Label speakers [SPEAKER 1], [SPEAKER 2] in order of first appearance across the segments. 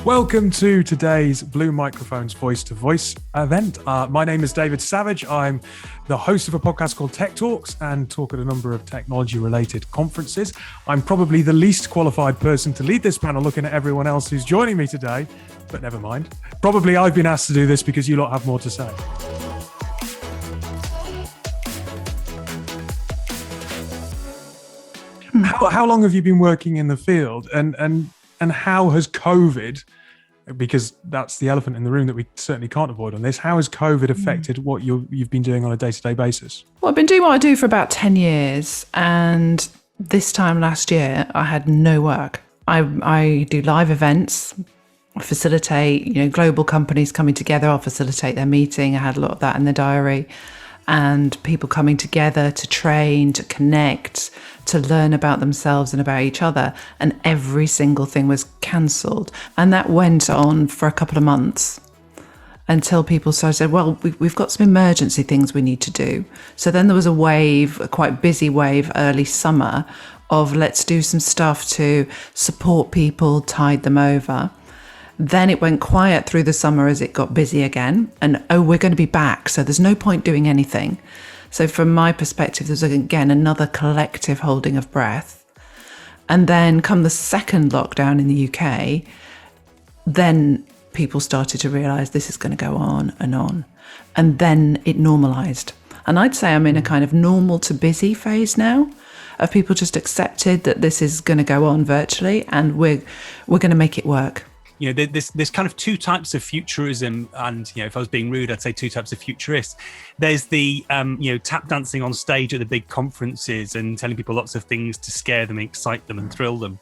[SPEAKER 1] Welcome to today's Blue Microphones Voice to Voice event. My name is David Savage. I'm the host of a podcast called Tech Talks and talk at a number of technology related conferences. I'm probably the least qualified person to lead this panel looking at everyone else who's joining me today, but never mind. Probably I've been asked to do this because you lot have more to say. How long have you been working in the field and how has COVID, because that's the elephant in the room that we certainly can't avoid on this, how has COVID affected what you've been doing on a day-to-day basis?
[SPEAKER 2] Well, I've been doing what I do for about 10 years. And this time last year, I had no work. I do live events, facilitate, global companies coming together. I'll facilitate their meeting. I had a lot of that in the diary. And people coming together to train, to connect, to learn about themselves and about each other. And every single thing was cancelled. And that went on for a couple of months until people said, well, we've got some emergency things we need to do. So then there was a quite busy wave early summer of let's do some stuff to support people, tide them over. Then it went quiet through the summer as it got busy again. And, we're going to be back. So there's no point doing anything. So from my perspective, there's again another collective holding of breath. And then come the second lockdown in the UK, then people started to realise this is going to go on. And then it normalised. And I'd say I'm in a kind of normal to busy phase now of people just accepted that this is going to go on virtually and we're going to make it work.
[SPEAKER 3] There's kind of two types of futurism, and if I was being rude, I'd say two types of futurists. There's the tap dancing on stage at the big conferences and telling people lots of things to scare them, excite them, and thrill them,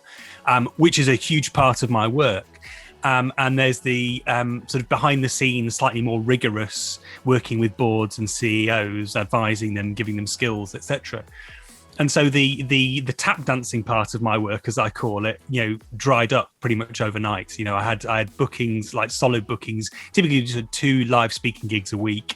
[SPEAKER 3] which is a huge part of my work. And there's the sort of behind the scenes, slightly more rigorous, working with boards and CEOs, advising them, giving them skills, etc. And so the tap dancing part of my work, as I call it, dried up pretty much overnight. I had bookings, like solid bookings, typically just 2 live speaking gigs a week.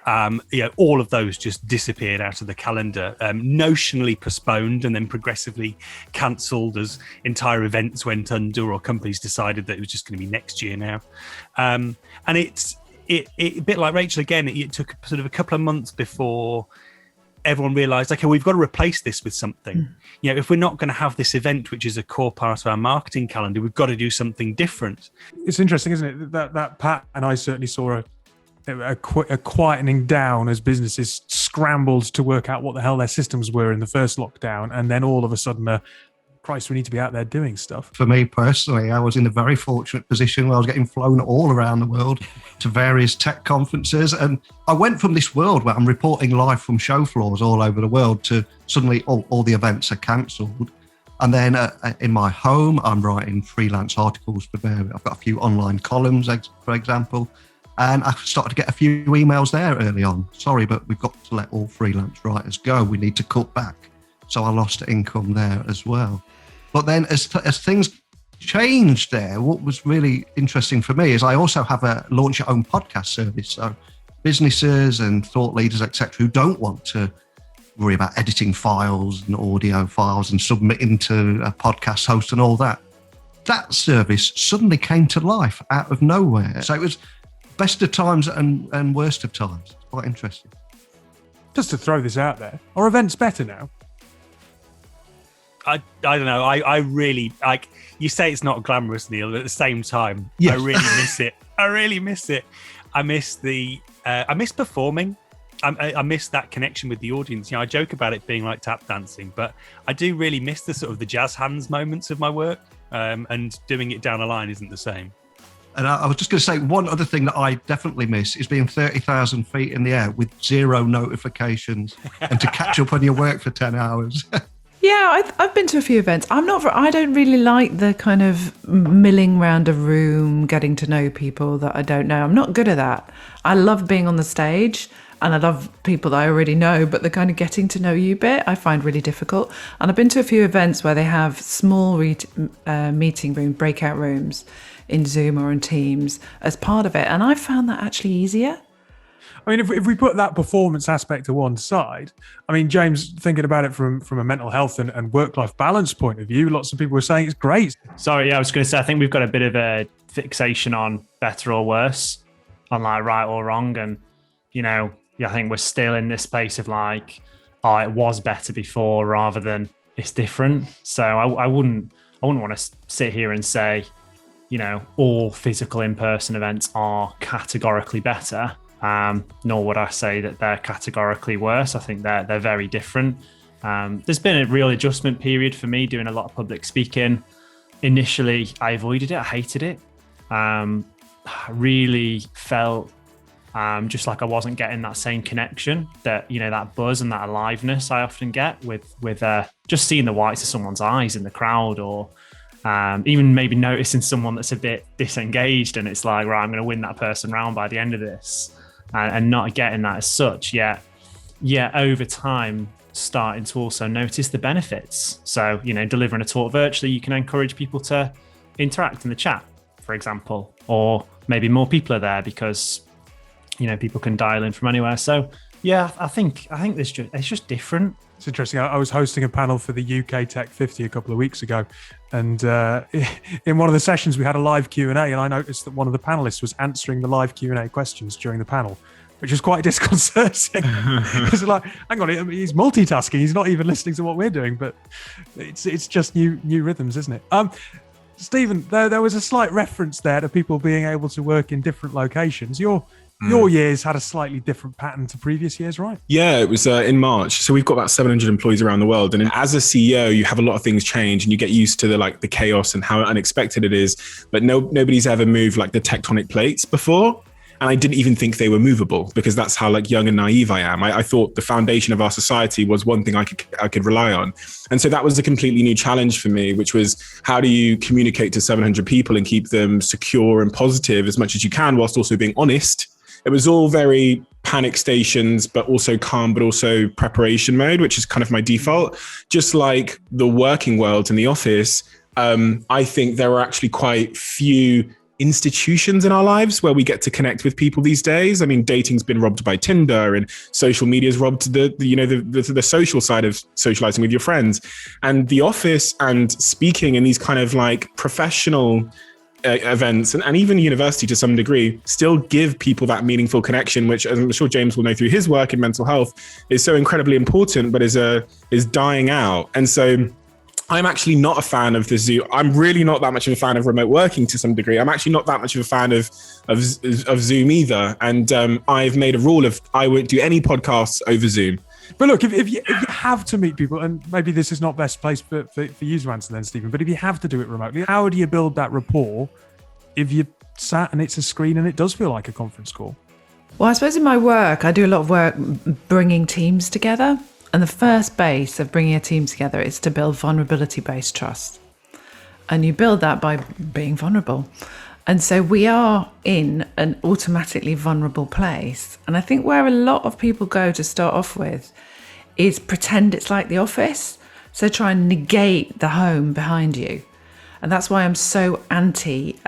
[SPEAKER 3] All of those just disappeared out of the calendar, notionally postponed and then progressively cancelled as entire events went under or companies decided that it was just going to be next year now. And it's a bit like Rachel again. It took sort of a couple of months before everyone realised, okay, we've got to replace this with something. If we're not going to have this event, which is a core part of our marketing calendar, we've got to do something different.
[SPEAKER 1] It's interesting, isn't it? That Pat and I certainly saw a quietening down as businesses scrambled to work out what the hell their systems were in the first lockdown, and then all of a sudden, Christ, we need to be out there doing stuff.
[SPEAKER 4] For me personally, I was in a very fortunate position where I was getting flown all around the world to various tech conferences. And I went from this world where I'm reporting live from show floors all over the world to suddenly all the events are cancelled. And then in my home, I'm writing freelance articles for there. I've got a few online columns, for example. And I started to get a few emails there early on. Sorry, but we've got to let all freelance writers go. We need to cut back. So I lost income there as well. But then as things changed there, what was really interesting for me is I also have a launch your own podcast service. So businesses and thought leaders, etc., who don't want to worry about editing files and audio files and submitting to a podcast host and all that, that service suddenly came to life out of nowhere. So it was best of times and worst of times. It's quite interesting.
[SPEAKER 1] Just to throw this out there, are events better now?
[SPEAKER 3] I don't know. I really like. You say it's not glamorous, Neil, but at the same time, yes. I really miss it. I miss performing. I miss that connection with the audience. I joke about it being like tap dancing, but I do really miss the sort of the jazz hands moments of my work. And doing it down a line isn't the same.
[SPEAKER 4] And I was just going to say, one other thing that I definitely miss is being 30,000 feet in the air with 0 notifications and to catch up on your work for 10 hours.
[SPEAKER 2] Yeah, I've been to a few events. I don't really like the kind of milling around a room, getting to know people that I don't know. I'm not good at that. I love being on the stage and I love people that I already know, but the kind of getting to know you bit I find really difficult. And I've been to a few events where they have small meeting room, breakout rooms in Zoom or in Teams as part of it. And I found that actually easier.
[SPEAKER 1] I mean, if we put that performance aspect to one side, I mean, James, thinking about it from a mental health and work-life balance point of view, lots of people were saying it's great.
[SPEAKER 5] Sorry, I was going to say, I think we've got a bit of a fixation on better or worse, on like right or wrong. And, I think we're still in this space of like, oh, it was better before rather than it's different. So I wouldn't want to sit here and say, all physical in-person events are categorically better. Nor would I say that they're categorically worse. I think they're very different. There's been a real adjustment period for me doing a lot of public speaking. Initially, I avoided it. I hated it. I really felt just like I wasn't getting that same connection, that that buzz and that aliveness I often get with just seeing the whites of someone's eyes in the crowd, or even maybe noticing someone that's a bit disengaged, and it's like, right, I'm going to win that person round by the end of this. And not getting that as such yet. Over time, starting to also notice the benefits. So, delivering a talk virtually, you can encourage people to interact in the chat, for example, or maybe more people are there because, people can dial in from anywhere. So, yeah, I think it's just different.
[SPEAKER 1] It's interesting. I was hosting a panel for the UK Tech 50 a couple of weeks ago, and in one of the sessions we had a live Q&A, and I noticed that one of the panelists was answering the live Q&A questions during the panel, which was quite disconcerting. It's like, hang on, he's multitasking. He's not even listening to what we're doing, but it's just new rhythms, isn't it? Stephen, there was a slight reference there to people being able to work in different locations. Your years had a slightly different pattern to previous years, right?
[SPEAKER 6] Yeah, it was in March. So we've got about 700 employees around the world. And as a CEO, you have a lot of things change and you get used to the chaos and how unexpected it is. But nobody's ever moved like the tectonic plates before. And I didn't even think they were movable, because that's how young and naive I am. I thought the foundation of our society was one thing I could rely on. And so that was a completely new challenge for me, which was, how do you communicate to 700 people and keep them secure and positive as much as you can, whilst also being honest? It was all very panic stations, but also calm, but also preparation mode, which is kind of my default. Just like the working world in the office, I think there are actually quite few institutions in our lives where we get to connect with people these days. I mean, dating's been robbed by Tinder, and social media's robbed the social side of socializing with your friends. And the office and speaking in these kind of professional events and even university to some degree still give people that meaningful connection, which, as I'm sure James will know through his work in mental health, is so incredibly important, but is dying out. And so I'm actually not a fan of the Zoom. I'm really not that much of a fan of remote working to some degree. I'm actually not that much of a fan of Zoom either. And I've made a rule of I won't do any podcasts over Zoom.
[SPEAKER 1] But look, if you have to meet people, and maybe this is not best place for you to answer then, Stephen, but if you have to do it remotely, how do you build that rapport if you sat and it's a screen and it does feel like a conference call?
[SPEAKER 2] Well, I suppose in my work, I do a lot of work bringing teams together. And the first base of bringing a team together is to build vulnerability-based trust. And you build that by being vulnerable. And so we are in an automatically vulnerable place. And I think where a lot of people go to start off with is pretend it's like the office. So try and negate the home behind you. And that's why I'm so anti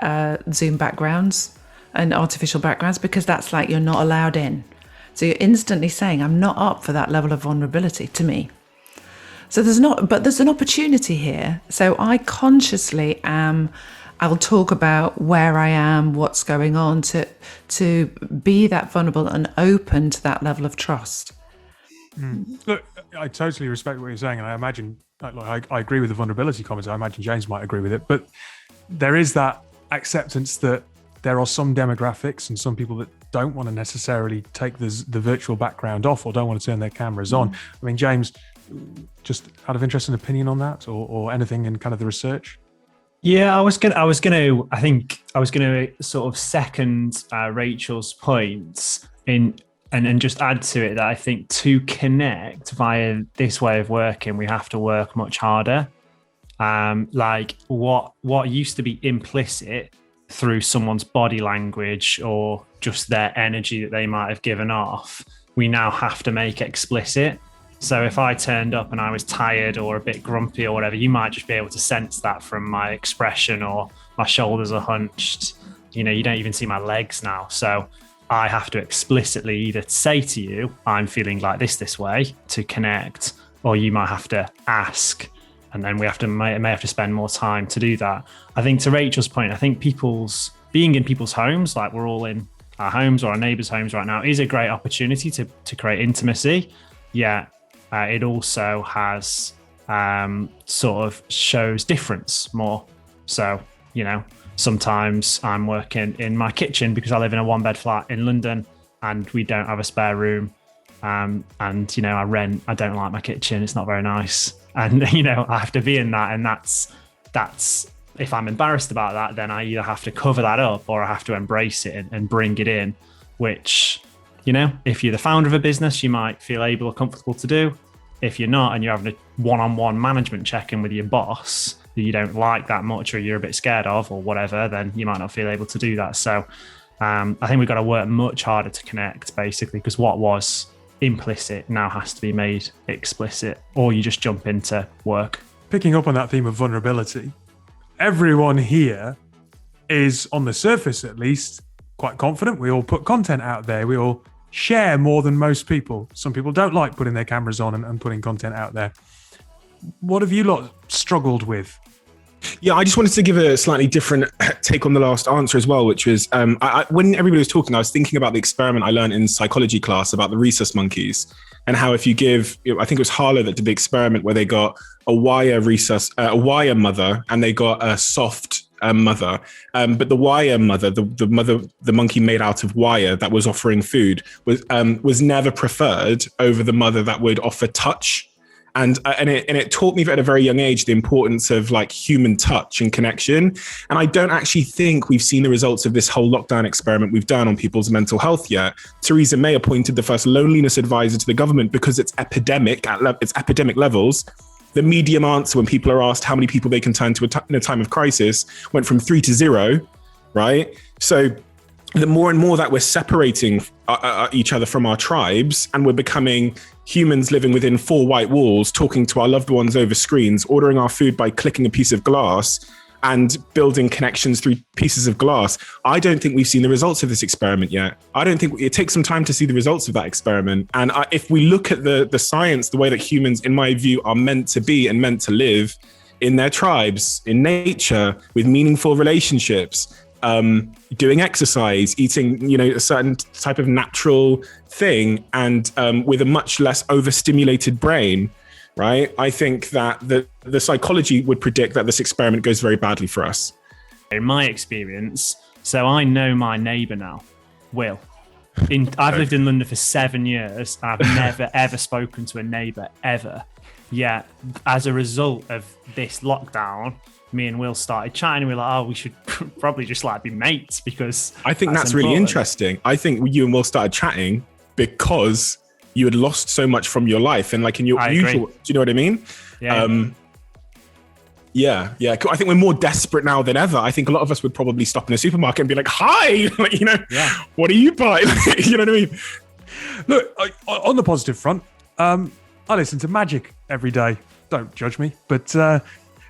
[SPEAKER 2] Zoom backgrounds and artificial backgrounds, because that's like you're not allowed in. So you're instantly saying, I'm not up for that level of vulnerability to me. So there's an opportunity here. So I consciously I'll talk about where I am, what's going on, to be that vulnerable and open to that level of trust.
[SPEAKER 1] Look, I totally respect what you're saying. And I imagine, I agree with the vulnerability comments. I imagine James might agree with it. But there is that acceptance that there are some demographics and some people that don't want to necessarily take the virtual background off or don't want to turn their cameras on. I mean, James, just out of interest and opinion on that, or anything in kind of the research?
[SPEAKER 5] Yeah, I was gonna sort of second Rachel's points and just add to it that I think to connect via this way of working, we have to work much harder. Like what used to be implicit through someone's body language or just their energy that they might have given off, we now have to make explicit. So if I turned up and I was tired or a bit grumpy or whatever, you might just be able to sense that from my expression, or my shoulders are hunched. You don't even see my legs now. So I have to explicitly either say to you, I'm feeling like this way to connect, or you might have to ask, and then we may have to spend more time to do that. I think to Rachel's point, I think being in people's homes, like we're all in our homes or our neighbours' homes right now, is a great opportunity to create intimacy. Yeah, it also has sort of shows difference more. So, sometimes I'm working in my kitchen because I live in a 1-bed flat in London and we don't have a spare room. I don't like my kitchen. It's not very nice. And, I have to be in that. And that's if I'm embarrassed about that, then I either have to cover that up or I have to embrace it and bring it in, which, if you're the founder of a business, you might feel able or comfortable to do. If you're not, and you're having a one-on-one management check-in with your boss that you don't like that much or you're a bit scared of or whatever, then you might not feel able to do that. So I think we've got to work much harder to connect, basically, because what was implicit now has to be made explicit, or you just jump into work.
[SPEAKER 1] Picking up on that theme of vulnerability, everyone here is, on the surface at least, quite confident. We all put content out there. We all share more than most people. Some people don't like putting their cameras on and putting content out there. What have you lot struggled with?
[SPEAKER 6] Yeah, I just wanted to give a slightly different take on the last answer as well, which was when everybody was talking, I was thinking about the experiment I learned in psychology class about the rhesus monkeys, and how if you give, I think it was Harlow that did the experiment where they got a wire mother and they got a soft mother, but the wire mother, the monkey made out of wire that was offering food was never preferred over the mother that would offer touch. And it taught me at a very young age the importance of like human touch and connection. And I don't actually think we've seen the results of this whole lockdown experiment we've done on people's mental health yet. Theresa May appointed the first loneliness advisor to the government because it's epidemic at its epidemic levels. The medium answer when people are asked how many people they can turn to in a time of crisis went from 3 to 0, right? So the more and more that we're separating each other from our tribes, and we're becoming humans living within 4 white walls, talking to our loved ones over screens, ordering our food by clicking a piece of glass, and building connections through pieces of glass. I don't think we've seen the results of this experiment yet. I don't think it takes some time to see the results of that experiment. And if we look at the science, the way that humans, in my view, are meant to be and meant to live in their tribes, in nature, with meaningful relationships, doing exercise, eating, a certain type of natural thing, and with a much less overstimulated brain, right? I think that the psychology would predict that this experiment goes very badly for us.
[SPEAKER 5] In my experience, so I know my neighbour now, Will. I've lived in London for 7 years. I've never, ever spoken to a neighbour, ever. Yet, as a result of this lockdown, me and Will started chatting. We were like, we should probably just be mates, because
[SPEAKER 6] I think that's really interesting. I think you and Will started chatting because you had lost so much from your life, and in your usual, do you know what I mean? Yeah. Yeah. I think we're more desperate now than ever. I think a lot of us would probably stop in a supermarket and be like, hi, what do you buy? You know what I mean?
[SPEAKER 1] Look, on the positive front, I listen to Magic every day. Don't judge me, but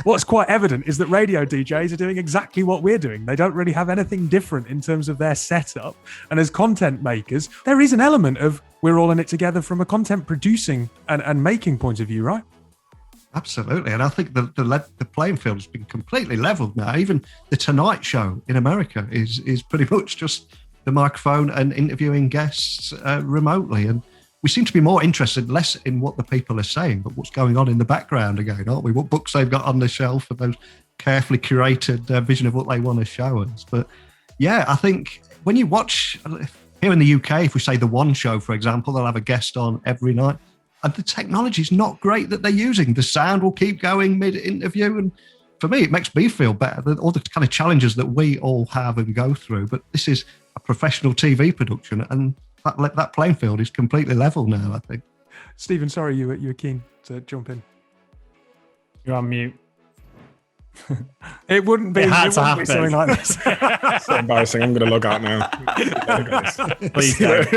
[SPEAKER 1] what's quite evident is that radio DJs are doing exactly what we're doing. They don't really have anything different in terms of their setup. And as content makers, there is an element of we're all in it together from a content producing and making point of view, right?
[SPEAKER 4] Absolutely. And I think the playing field has been completely leveled now. Even the Tonight Show in America is pretty much just the microphone and interviewing guests remotely. And we seem to be more interested less in what the people are saying, but what's going on in the background again, aren't we? What books they've got on the shelf and those carefully curated vision of what they want to show us. But yeah, I think when you watch here in the UK, if we say The One Show, for example, they'll have a guest on every night. And the technology is not great that they're using. The sound will keep going mid-interview. And for me, it makes me feel better than all the kind of challenges that we all have and go through. But this is a professional TV production, and that playing field is completely level now, I think.
[SPEAKER 1] Stephen, sorry, you were keen to jump in.
[SPEAKER 5] You're on mute.
[SPEAKER 1] It wouldn't be, something like this.
[SPEAKER 6] So embarrassing. I'm going to log out now.
[SPEAKER 5] Please don't.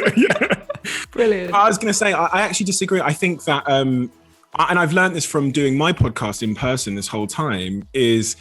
[SPEAKER 2] Brilliant.
[SPEAKER 6] I was going to say, I actually disagree. I think that, and I've learned this from doing my podcast in person this whole time, is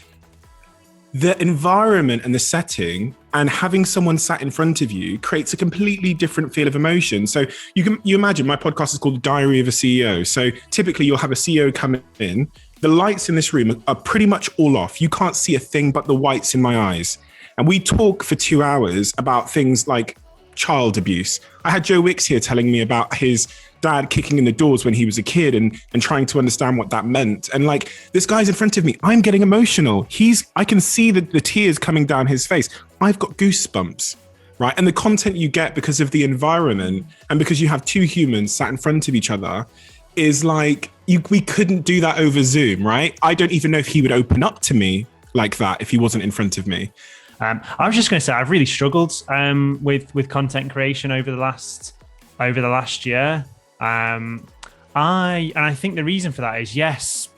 [SPEAKER 6] the environment and the setting and having someone sat in front of you creates a completely different feel of emotion. So you imagine my podcast is called The Diary of a CEO. So typically you'll have a CEO come in. The lights in this room are pretty much all off. You can't see a thing but the whites in my eyes. And we talk for 2 hours about things like child abuse. I had Joe Wicks here telling me about his dad kicking in the doors when he was a kid and trying to understand what that meant. And like, this guy's in front of me. I'm getting emotional. I can see the tears coming down his face. I've got goosebumps, right? And the content you get because of the environment and because you have two humans sat in front of each other is like, we couldn't do that over Zoom, right? I don't even know if he would open up to me like that if he wasn't in front of me.
[SPEAKER 5] I was just going to say, I've really struggled with content creation over the last year. I think the reason for that is, yes,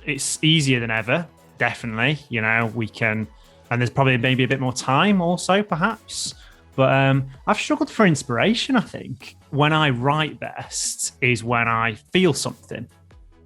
[SPEAKER 5] it's easier than ever. Definitely, we can, and there's probably maybe a bit more time also, perhaps. But I've struggled for inspiration. I think when I write best is when I feel something.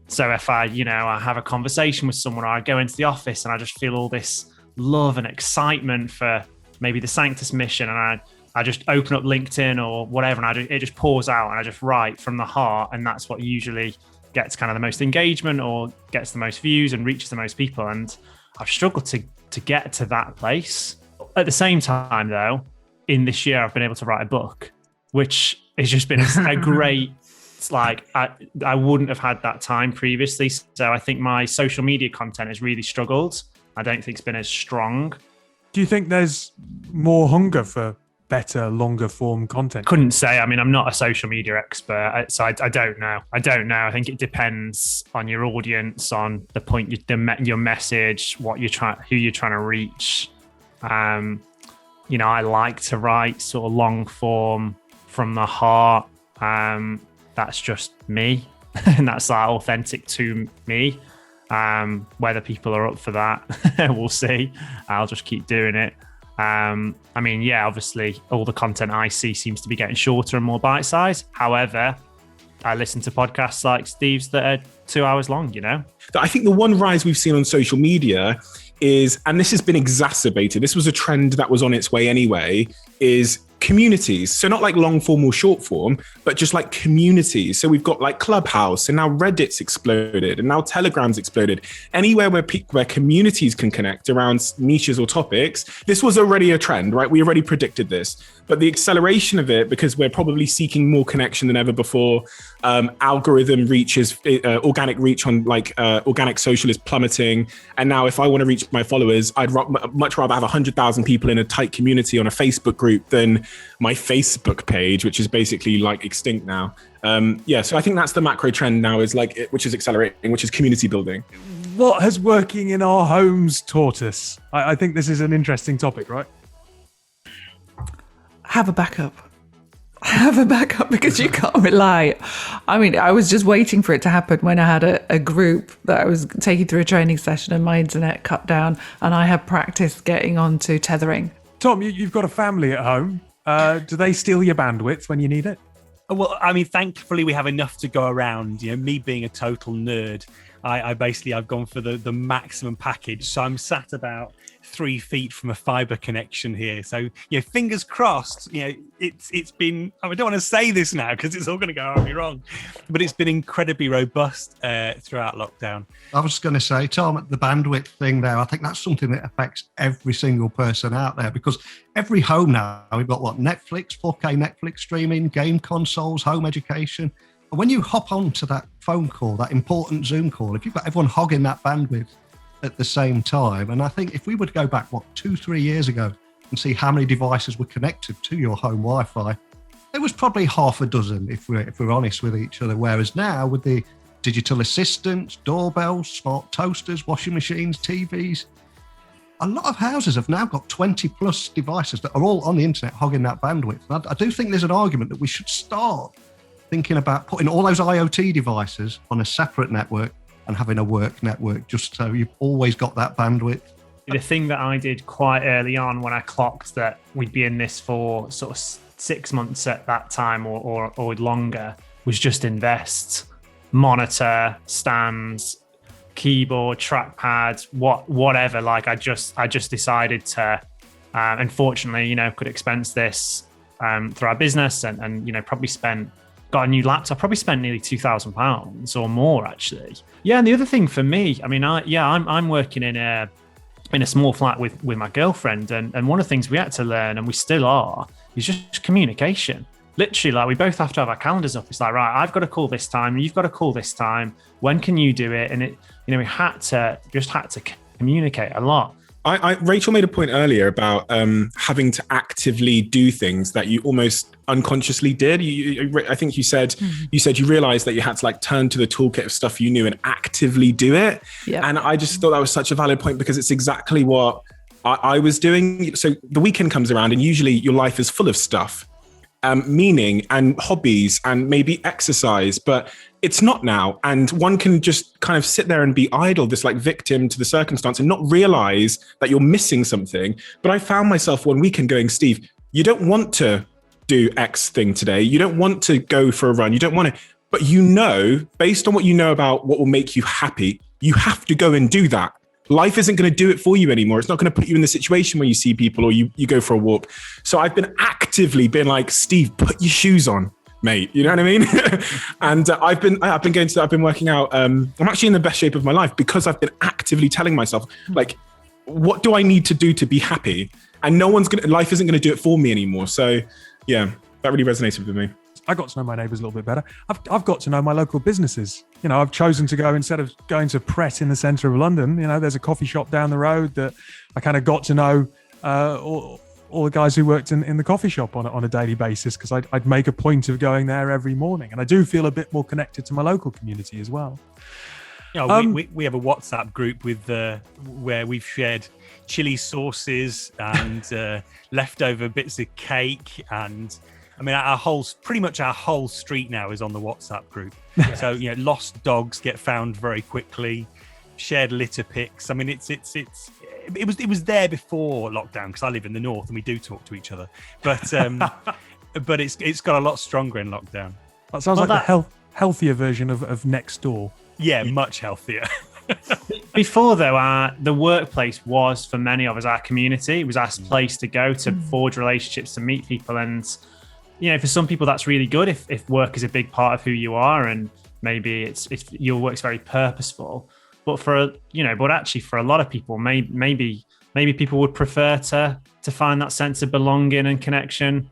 [SPEAKER 5] So if I have a conversation with someone, or I go into the office and I just feel all this love and excitement for maybe the Sanctus mission, and I just open up LinkedIn or whatever, and it just pours out, and I just write from the heart, and that's what usually gets kind of the most engagement or gets the most views and reaches the most people. And I've struggled to get to that place. At the same time, though, in this year, I've been able to write a book, which has just been a great. It's like I wouldn't have had that time previously. So I think my social media content has really struggled. I don't think it's been as strong.
[SPEAKER 1] Do you think there's more hunger for better, longer form content?
[SPEAKER 5] Couldn't say. I mean, I'm not a social media expert, so I don't know. I think it depends on your audience, on the point, your message, who you're trying to reach. I like to write sort of long form from the heart. That's just me, and that's like authentic to me. Whether people are up for that, we'll see. I'll just keep doing it. Obviously all the content I see seems to be getting shorter and more bite-sized. However, I listen to podcasts like Steve's that are 2 hours long,
[SPEAKER 6] I think the one rise we've seen on social media is, and this has been exacerbated, this was a trend that was on its way anyway, is communities. So not like long form or short form, but just like communities. So we've got like Clubhouse, and now Reddit's exploded, and now Telegram's exploded. Anywhere where communities can connect around niches or topics. This was already a trend, right? We already predicted this, but the acceleration of it, because we're probably seeking more connection than ever before. Algorithm reach is organic reach on organic social is plummeting. And now if I want to reach my followers, I'd much rather have 100,000 people in a tight community on a Facebook group than my Facebook page, which is basically like extinct now. So I think that's the macro trend now, is which is accelerating, which is community building.
[SPEAKER 1] What has working in our homes taught us? I think this is an interesting topic, right?
[SPEAKER 2] Have a backup. Have a backup, because you can't rely. I mean, I was just waiting for it to happen when I had a group that I was taking through a training session and my internet cut down, and I had practice getting onto tethering.
[SPEAKER 1] Tom, you've got a family at home. Do they steal your bandwidth when you need it?
[SPEAKER 3] Well, I mean, thankfully we have enough to go around. Me being a total nerd, I've gone for the maximum package. So I'm sat about 3 feet from a fiber connection here. So, fingers crossed, it's been, I don't want to say this now because it's all going to go horribly wrong, but it's been incredibly robust throughout lockdown.
[SPEAKER 4] I was going to say, Tom, the bandwidth thing there, I think that's something that affects every single person out there, because every home now, we've got Netflix, 4K Netflix streaming, game consoles, home education. And when you hop onto that phone call, that important Zoom call, if you've got everyone hogging that bandwidth at the same time, and I think if we would go back, 2-3 years ago and see how many devices were connected to your home Wi-Fi, there was probably half a dozen, if we're honest with each other. Whereas now, with the digital assistants, doorbells, smart toasters, washing machines, TVs, a lot of houses have now got 20 plus devices that are all on the internet hogging that bandwidth. And I do think there's an argument that we should start thinking about putting all those IoT devices on a separate network and having a work network, just so you've always got that bandwidth.
[SPEAKER 5] The thing that I did quite early on, when I clocked that we'd be in this for sort of 6 months at that time or longer, was just invest, monitor, stands, keyboard, trackpad, whatever. Like I just decided to, unfortunately, could expense this through our business, and probably got a new laptop. Probably spent nearly £2,000 or more actually. Yeah, and the other thing for me, I'm working in a small flat with my girlfriend, and one of the things we had to learn, and we still are, is just communication. Literally, like we both have to have our calendars up. It's like, right, I've got to call this time, you've got to call this time. When can you do it? And we had to communicate a lot.
[SPEAKER 6] Rachel made a point earlier about having to actively do things that you almost unconsciously did. I think you said you realized that you had to like turn to the toolkit of stuff you knew and actively do it. Yep. And I just thought that was such a valid point, because it's exactly what I was doing. So the weekend comes around and usually your life is full of stuff. Meaning and hobbies and maybe exercise, but it's not now. And one can just kind of sit there and be idle, this like victim to the circumstance, and not realize that you're missing something. But I found myself one weekend going, Steve, you don't want to do X thing today. You don't want to go for a run. You don't want to, but based on what you know about what will make you happy, you have to go and do that. Life isn't going to do it for you anymore. It's not going to put you in the situation where you see people or you go for a walk. So I've been actively being like, Steve, put your shoes on, mate. You know what I mean? And I've been working out. I'm actually in the best shape of my life because I've been actively telling myself, like, what do I need to do to be happy? And life isn't going to do it for me anymore. So yeah, that really resonated with me.
[SPEAKER 1] I got to know my neighbours a little bit better. I've got to know my local businesses. I've chosen to go, instead of going to Pret in the centre of London, there's a coffee shop down the road that I kind of got to know all the guys who worked in the coffee shop on a daily basis, because I'd make a point of going there every morning. And I do feel a bit more connected to my local community as well.
[SPEAKER 3] We have a WhatsApp group where we've shared chili sauces and leftover bits of cake, and I mean, pretty much our whole street now is on the WhatsApp group. So, lost dogs get found very quickly, shared litter pics. I mean, it was there before lockdown, because I live in the north and we do talk to each other. But but it's got a lot stronger in lockdown.
[SPEAKER 1] That sounds like the healthier version of next door.
[SPEAKER 3] Yeah, much healthier.
[SPEAKER 5] Before, though, the workplace was, for many of us, our community. It was our place to go to forge relationships, to meet people. And for some people that's really good if work is a big part of who you are, and maybe it's your work's very purposeful. But actually for a lot of people, maybe people would prefer to find that sense of belonging and connection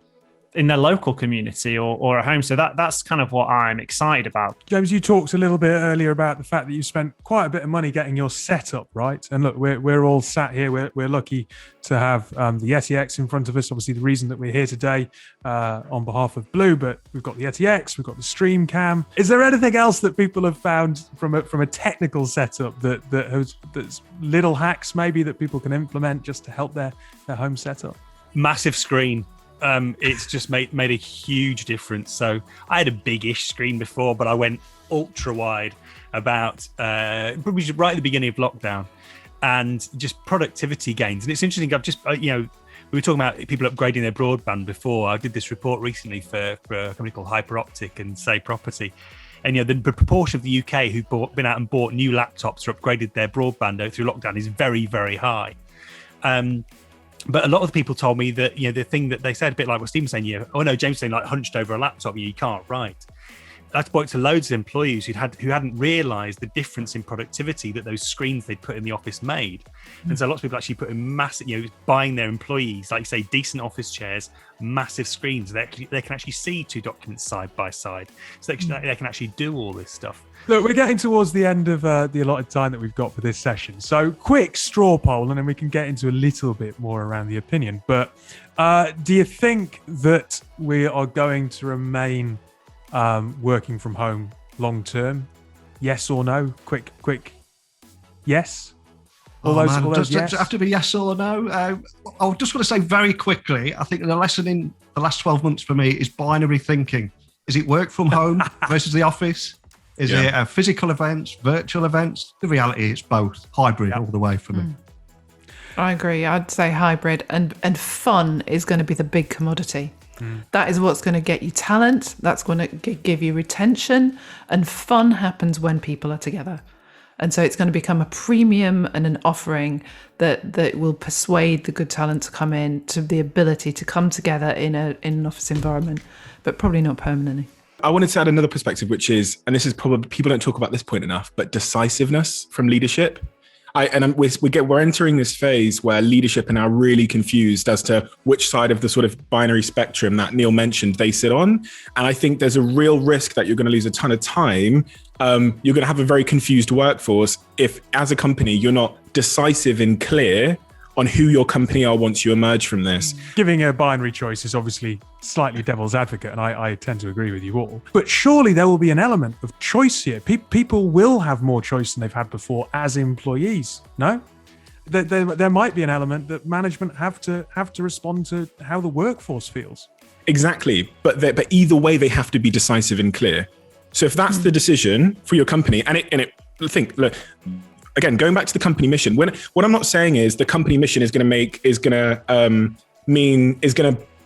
[SPEAKER 5] in their local community or at home. So that's kind of what I'm excited about.
[SPEAKER 1] James, you talked a little bit earlier about the fact that you spent quite a bit of money getting your setup right. And look, we're all sat here. We're lucky to have the Yeti X in front of us. Obviously, the reason that we're here today on behalf of Blue, but we've got the Yeti X, we've got the Stream Cam. Is there anything else that people have found from a technical setup that's little hacks maybe that people can implement just to help their home setup?
[SPEAKER 3] Massive screen. It's just made a huge difference. So I had a big-ish screen before, but I went ultra wide about probably right at the beginning of lockdown, and just productivity gains. And it's interesting. I've just we were talking about people upgrading their broadband before. I did this report recently for a company called Hyperoptic and Say Property. And the proportion of the UK who've been out and bought new laptops or upgraded their broadband through lockdown is very, very high. But a lot of the people told me that, the thing that they said, a bit like what Steve was saying, James was saying, like, hunched over a laptop, you can't write. I spoke to loads of employees who hadn't realised the difference in productivity that those screens they'd put in the office made. And so lots of people actually put in massive, buying their employees, like say, decent office chairs, massive screens. They can actually see two documents side by side. So they can actually do all this stuff.
[SPEAKER 1] Look, we're getting towards the end of the allotted time that we've got for this session. So quick straw poll, and then we can get into a little bit more around the opinion. But do you think that we are going to remain working from home long term? Yes or no? Quick yes.
[SPEAKER 4] Does it have to be yes or no? I just want to say very quickly, I think the lesson in the last 12 months for me is binary thinking. Is it work from home versus the office? Is it physical events, virtual events? The reality is both. Hybrid all the way for me.
[SPEAKER 2] I agree. I'd say hybrid, and fun is going to be the big commodity. That is what's going to get you talent. That's going to give you retention, and fun happens when people are together. And so it's going to become a premium and an offering that will persuade the good talent to come in, to the ability to come together in an office environment, but probably not permanently.
[SPEAKER 6] I wanted to add another perspective, which is, and this is probably, people don't talk about this point enough, but decisiveness from leadership. We're entering this phase where leadership are now really confused as to which side of the sort of binary spectrum that Neil mentioned they sit on. And I think there's a real risk that you're going to lose a ton of time. You're going to have a very confused workforce if, as a company, you're not decisive and clear on who your company are once you emerge from this.
[SPEAKER 1] Giving a binary choice is obviously slightly devil's advocate, and I tend to agree with you all. But surely there will be an element of choice here. People will have more choice than they've had before as employees, no? There might be an element that management have to respond to how the workforce feels.
[SPEAKER 6] Exactly, but either way, they have to be decisive and clear. So if that's the decision for your company, look, again, going back to the company mission, what I'm not saying is the company mission is going to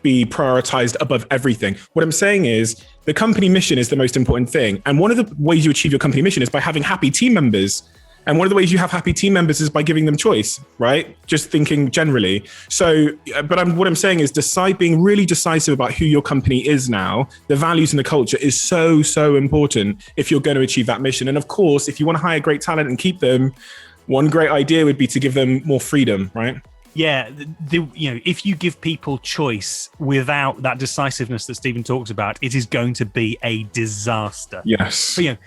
[SPEAKER 6] be prioritized above everything. What I'm saying is the company mission is the most important thing. And one of the ways you achieve your company mission is by having happy team members. And one of the ways you have happy team members is by giving them choice, right? Just thinking generally. So, what I'm saying is being really decisive about who your company is now. The values and the culture is so, so important if you're going to achieve that mission. And of course, if you want to hire great talent and keep them, one great idea would be to give them more freedom, right?
[SPEAKER 3] Yeah, if you give people choice without that decisiveness that Stephen talks about, it is going to be a disaster.
[SPEAKER 6] Yes.
[SPEAKER 3] But,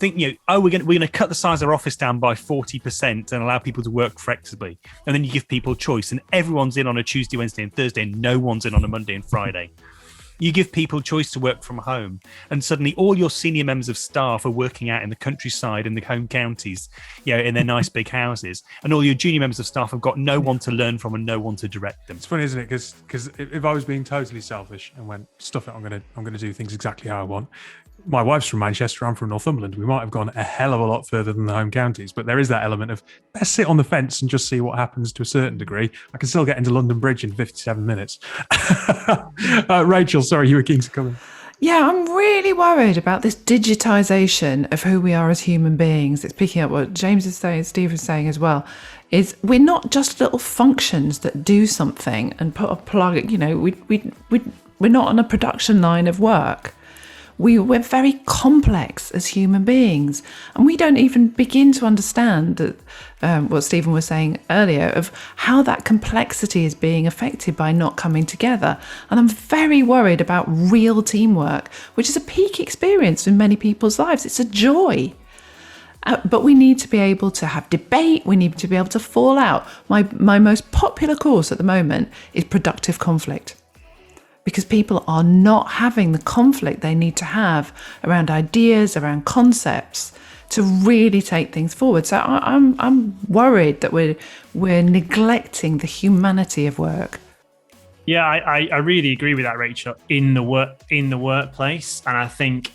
[SPEAKER 3] we're going to cut the size of our office down by 40% and allow people to work flexibly. And then you give people choice, and everyone's in on a Tuesday, Wednesday, and Thursday, and no one's in on a Monday and Friday. You give people choice to work from home, and suddenly all your senior members of staff are working out in the countryside in the home counties, in their nice big houses, and all your junior members of staff have got no one to learn from and no one to direct them.
[SPEAKER 1] It's funny, isn't it? Because if I was being totally selfish and went, stuff it, I'm gonna do things exactly how I want. My wife's from Manchester, I'm from Northumberland. We might have gone a hell of a lot further than the home counties, but there is that element of let's sit on the fence and just see what happens to a certain degree. I can still get into London Bridge in 57 minutes. Rachel, sorry, you were keen to come in.
[SPEAKER 2] Yeah, I'm really worried about this digitization of who we are as human beings. It's picking up what James is saying, Steve is saying as well, is we're not just little functions that do something and put a plug, we're not on a production line of work. We're very complex as human beings, and we don't even begin to understand that, what Stephen was saying earlier, of how that complexity is being affected by not coming together. And I'm very worried about real teamwork, which is a peak experience in many people's lives. It's a joy. But we need to be able to have debate. We need to be able to fall out. My most popular course at the moment is productive conflict, because people are not having the conflict they need to have around ideas, around concepts, to really take things forward. So I'm worried that we're neglecting the humanity of work.
[SPEAKER 5] Yeah, I really agree with that, Rachel. In the workplace, and I think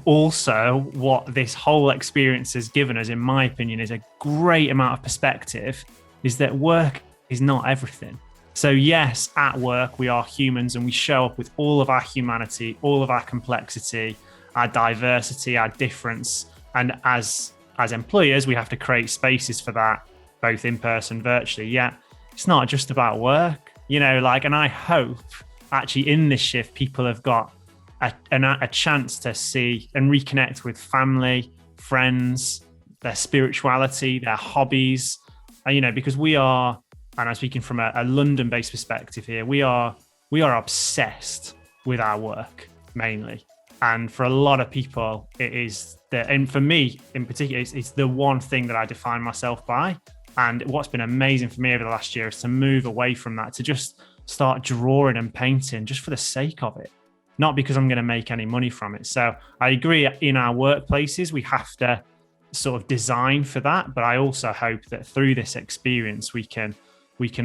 [SPEAKER 5] also what this whole experience has given us, in my opinion, is a great amount of perspective. Is that work is not everything. So yes, at work, we are humans and we show up with all of our humanity, all of our complexity, our diversity, our difference. And as employers, we have to create spaces for that, both in person, virtually. Yeah, it's not just about work, and I hope actually in this shift, people have got a chance to see and reconnect with family, friends, their spirituality, their hobbies, because we are, and I'm speaking from a London-based perspective here, we are obsessed with our work mainly, and for a lot of people, it is and for me in particular, it's the one thing that I define myself by. And what's been amazing for me over the last year is to move away from that, to just start drawing and painting just for the sake of it, not because I'm going to make any money from it. So I agree, in our workplaces, we have to sort of design for that, but I also hope that through this experience, we can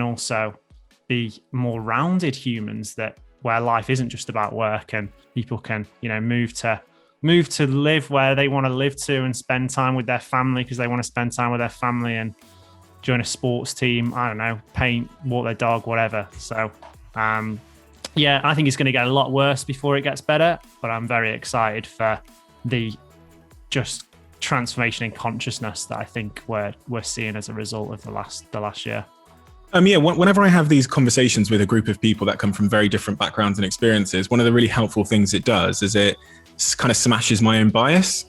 [SPEAKER 5] also be more rounded humans, where life isn't just about work, and people can, move to live where they want to live to, and spend time with their family because they want to spend time with their family, and join a sports team, I don't know, paint, walk their dog, whatever. So, I think it's going to get a lot worse before it gets better, but I'm very excited for the just transformation in consciousness that I think we're seeing as a result of the last year.
[SPEAKER 6] Whenever I have these conversations with a group of people that come from very different backgrounds and experiences, one of the really helpful things it does is it kind of smashes my own bias.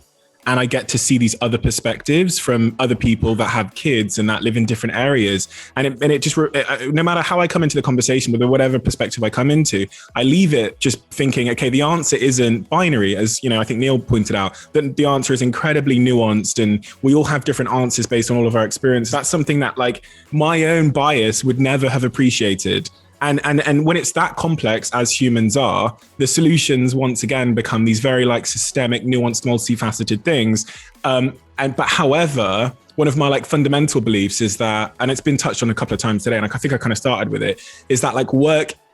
[SPEAKER 6] And I get to see these other perspectives from other people that have kids and that live in different areas. And it just, no matter how I come into the conversation with whatever perspective I come into, I leave it just thinking, okay, the answer isn't binary, as I think Neil pointed out, that the answer is incredibly nuanced and we all have different answers based on all of our experience. That's something that like my own bias would never have appreciated. And when it's that complex as humans are, the solutions once again become these very like systemic, nuanced, multifaceted things. But however, one of my like fundamental beliefs is that, and it's been touched on a couple of times today, and I think I kind of started with it, is that like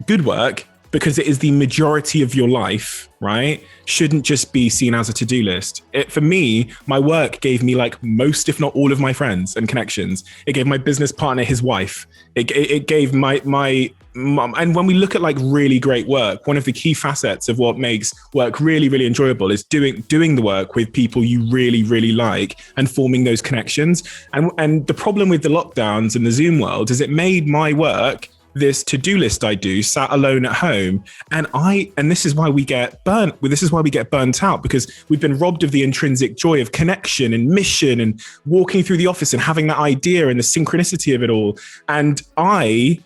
[SPEAKER 6] good work, because it is the majority of your life, right, shouldn't just be seen as a to-do list. For me, my work gave me like most, if not all of my friends and connections. It gave my business partner his wife. It gave my mum. And when we look at like really great work, one of the key facets of what makes work really, really enjoyable is doing the work with people you really, really like and forming those connections. And the problem with the lockdowns and the Zoom world is it made my work this to-do list I do sat alone at home. And this is why we get burnt out, because we've been robbed of the intrinsic joy of connection and mission and walking through the office and having that idea and the synchronicity of it all. And I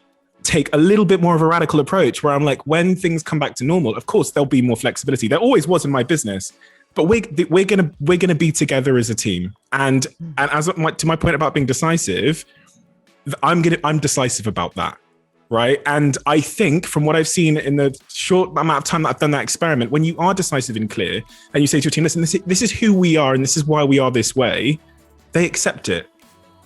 [SPEAKER 6] take a little bit more of a radical approach where I'm like, when things come back to normal, of course, there'll be more flexibility. There always was in my business, but we're gonna be together as a team. And to my point about being decisive, I'm decisive about that. Right. And I think from what I've seen in the short amount of time that I've done that experiment, when you are decisive and clear and you say to your team, listen, this is who we are and this is why we are this way, they accept it.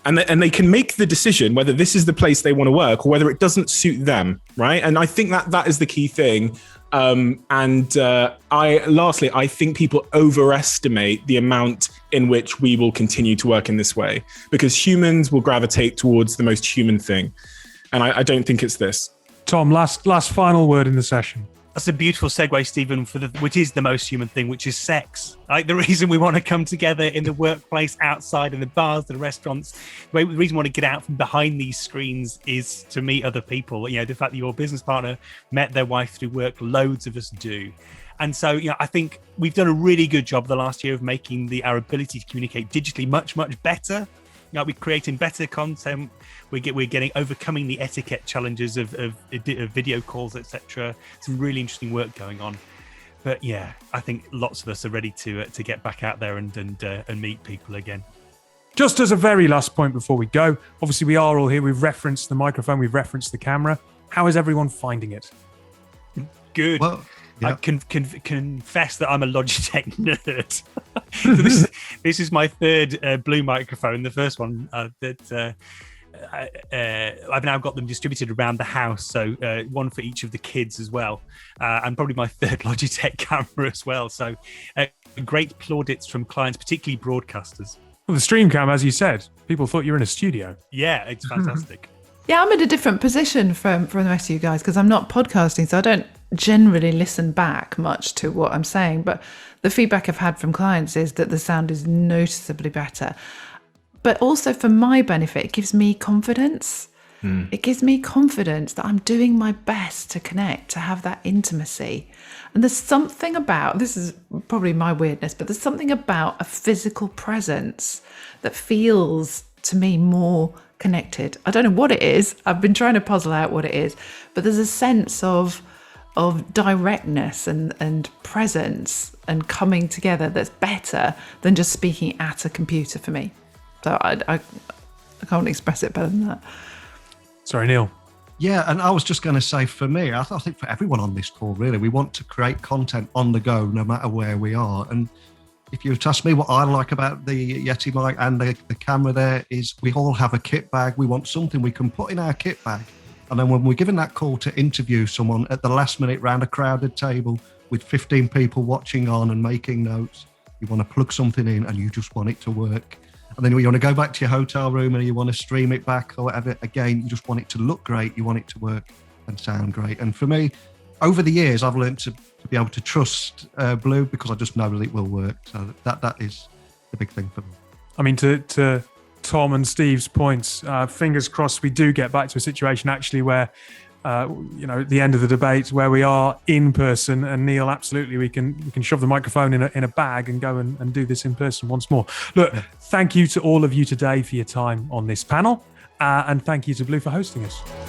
[SPEAKER 6] And they can make the decision whether this is the place they want to work or whether it doesn't suit them. Right. And I think that is the key thing. I think people overestimate the amount in which we will continue to work in this way, because humans will gravitate towards the most human thing. And I don't think it's this.
[SPEAKER 1] Tom, last final word in the session.
[SPEAKER 3] That's a beautiful segue, Stephen, which is the most human thing, which is sex. Like the reason we want to come together in the workplace, outside, in the bars, the restaurants, the reason we want to get out from behind these screens is to meet other people. The fact that your business partner met their wife through work, loads of us do. And so, I think we've done a really good job the last year of making our ability to communicate digitally much, much better. We're creating better content. We're overcoming the etiquette challenges of video calls, etc. Some really interesting work going on. But yeah, I think lots of us are ready to get back out there and meet people again.
[SPEAKER 1] Just as a very last point before we go, obviously we are all here. We've referenced the microphone. We've referenced the camera. How is everyone finding it?
[SPEAKER 3] Good.
[SPEAKER 4] Well, yeah.
[SPEAKER 3] I confess that I'm a Logitech nerd. So this is my third Blue microphone. The first one that I've now got them distributed around the house. So one for each of the kids as well. And probably my third Logitech camera as well. So great plaudits from clients, particularly broadcasters.
[SPEAKER 1] Well, the stream cam, as you said, people thought you were in a studio.
[SPEAKER 3] Yeah, it's fantastic.
[SPEAKER 2] Yeah, I'm in a different position from the rest of you guys because I'm not podcasting, so I don't generally listen back much to what I'm saying. But the feedback I've had from clients is that the sound is noticeably better. But also for my benefit, it gives me confidence. It gives me confidence that I'm doing my best to connect, to have that intimacy. And there's something about, this is probably my weirdness, but there's something about a physical presence that feels to me more connected. I don't know what it is. I've been trying to puzzle out what it is, but there's a sense of directness and presence and coming together that's better than just speaking at a computer for me. So I can't express it better than that.
[SPEAKER 1] Sorry, Neil.
[SPEAKER 4] Yeah, and I was just going to say, for me, I think for everyone on this call, really, we want to create content on the go, no matter where we are. And if you ask me what I like about the Yeti mic and the camera there is we all have a kit bag. We want something we can put in our kit bag. And then when we're given that call to interview someone at the last minute round a crowded table with 15 people watching on and making notes, you want to plug something in and you just want it to work. And then you want to go back to your hotel room and you want to stream it back or whatever. Again, you just want it to look great. You want it to work and sound great. And for me, over the years, I've learned to be able to trust Blue because I just know that it will work. So that is the big thing for me.
[SPEAKER 1] I mean, to Tom and Steve's points, fingers crossed we do get back to a situation actually where, at the end of the debate, where we are in person. And Neil, absolutely, we can shove the microphone in a bag and go and do this in person once more. Look, thank you to all of you today for your time on this panel, and thank you to Blue for hosting us.